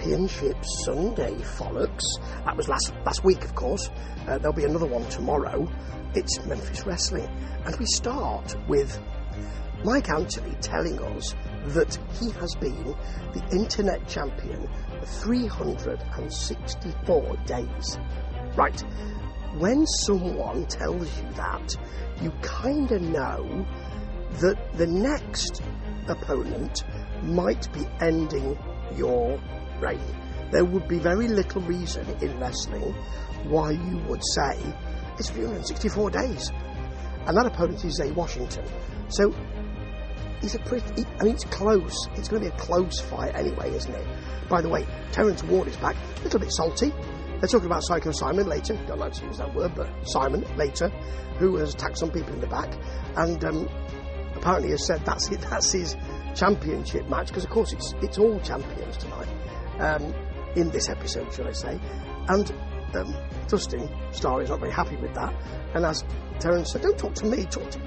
Championship Sunday, Follocks. That was last week, of course. There'll be another one tomorrow. It's Memphis Wrestling. And we start with Mike Anthony telling us that he has been the internet champion for 364 days. Right. When someone tells you that, you kind of know that the next opponent might be ending your reign. There would be very little reason in wrestling why you would say it's 364 days. And that opponent is Zay Washington. So it's close. It's going to be a close fight anyway, isn't it? By the way, Terrence Ward is back. A little bit salty. They're talking about Psycho Simon later. Don't like to use that word, but Simon later, who has attacked some people in the back, and apparently has said that's it. That's his championship match, because of course it's all champions tonight in this episode, shall I say? And Dustin Starr is not very happy with that, and as Terrence said, don't talk to me, talk to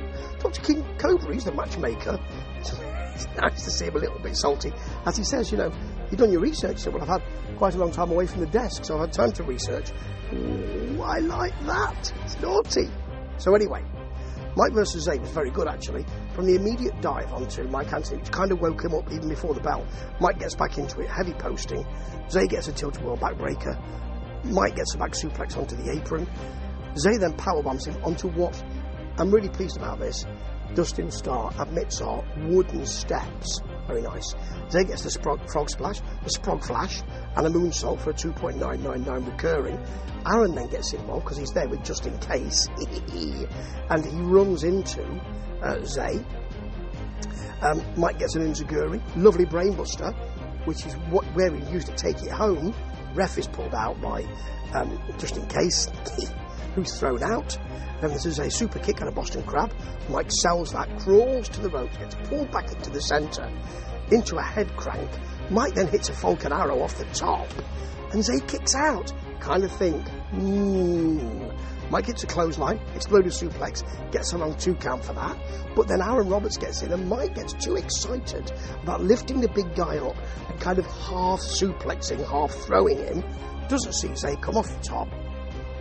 King Cobra. He's the matchmaker. It's nice to see him a little bit salty, as he says, you've done your research. So, well, I've had quite a long time away from the desk, so I've had time to research. Ooh, I like that. It's naughty. So anyway, Mike versus Zay was very good, actually. From the immediate dive onto Mike Anthony, which kind of woke him up even before the bell. Mike gets back into it, heavy posting. Zay gets a tilt-a-whirl backbreaker. Mike gets a back suplex onto the apron. Zay then powerbombs him onto what, I'm really pleased about this, Dustin Starr admits are wooden steps. Very nice. Zay gets the frog splash, the sprog flash, and a moonsault for a 2.999 recurring. Aaron then gets involved because he's there with just in case. And he runs into Zay. Mike gets an enziguri. Lovely brainbuster, which is where he used to take it home. Ref is pulled out by just in case, who's thrown out. Then there's a super kick and a Boston Crab. Mike sells that, crawls to the ropes, gets pulled back into the centre, into a head crank. Mike then hits a Falcon Arrow off the top, and Zay kicks out. Kind of think, Mike hits a clothesline, exploded suplex, gets a long 2 count for that. But then Aaron Roberts gets in, and Mike gets too excited about lifting the big guy up and kind of half suplexing, half throwing him. Doesn't see Zay come off the top.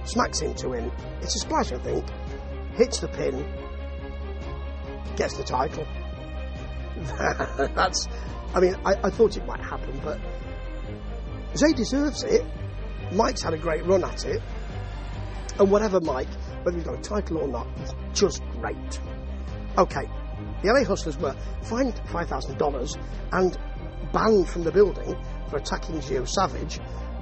Smacks into him. It's a splash, I think. Hits the pin. Gets the title. I thought it might happen, but Zay deserves it. Mike's had a great run at it. And whatever Mike, whether he's got a title or not, he's just great. Okay, the LA Hustlers were fined $5,000 and banned from the building for attacking Gio Savage,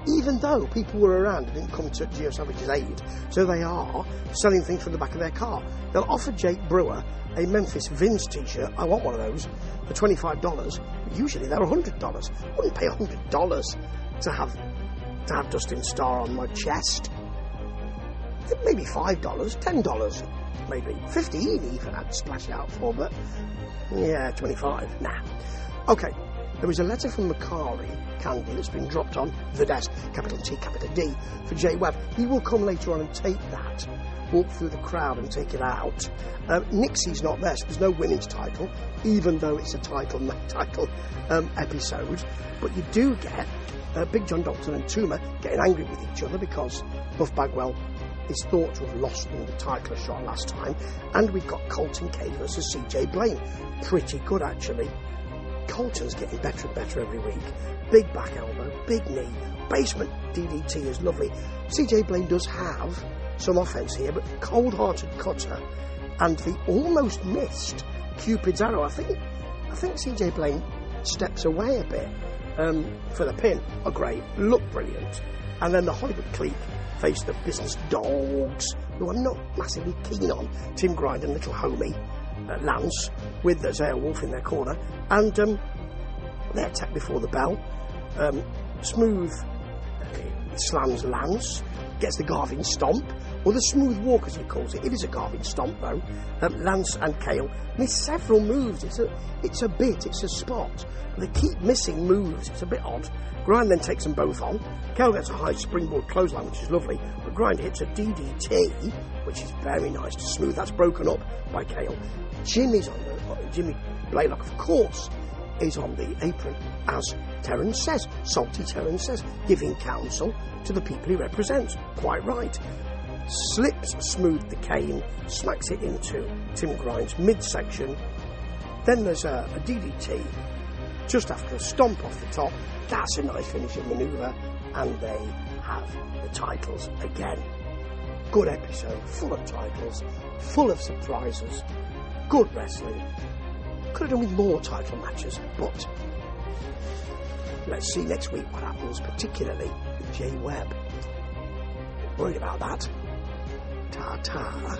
even though people were around and didn't come to Gio Savage's aid. So they are selling things from the back of their car. They'll offer Jake Brewer a Memphis Vince t-shirt. I want one of those for $25. Usually they're $100. I wouldn't pay $100 to have Dustin Starr on my chest. Maybe $5, $10, maybe 15 even I'd splash it out for, but yeah, 25, nah. Okay, there was a letter from Macari Candy that's been dropped on the desk, capital T, capital D, for Jay Webb. He will come later on and take that, walk through the crowd and take it out. Nixie's not there, so there's no women's title, even though it's a title episode. But you do get Big John Dalton and Tuma getting angry with each other because Buff Bagwell is thought to have lost them the title shot last time. And we've got Colton Cade versus CJ Blaine. Pretty good, actually. Colton's getting better and better every week. Big back elbow, big knee, basement DDT is lovely. CJ Blaine does have some offense here, but cold-hearted cutter and the almost missed Cupid's arrow. I think CJ Blaine steps away a bit for the pin. Oh, great. Look brilliant. And then the Hollywood clique face the Business Dogs, who I'm not massively keen on. Tim Grind and little homie Lance, with Zaya Wolf in their corner, and they attack before the bell. Smooth slams Lance, gets the Garvin Stomp, or the Smooth Walk as he calls it. It is a Garvin Stomp though. Lance and Kale miss several moves. It's a spot. They keep missing moves. It's a bit odd. Grind then takes them both on. Kale gets a high springboard clothesline, which is lovely, but Grind hits a DDT, which is very nice to Smooth. That's broken up by Kale. Jimmy Blaylock, of course, is on the apron, as Terrence says, salty Terrence says, giving counsel to the people he represents. Quite right. Slips smooth the cane, smacks it into Tim Grind's midsection. Then there's a DDT just after a stomp off the top. That's a nice finishing manoeuvre, and they have the titles again. Good episode, full of titles, full of surprises, good wrestling. Could have done with more title matches, but let's see next week what happens, particularly with Jay Webb. Worried about that. Ta-ta.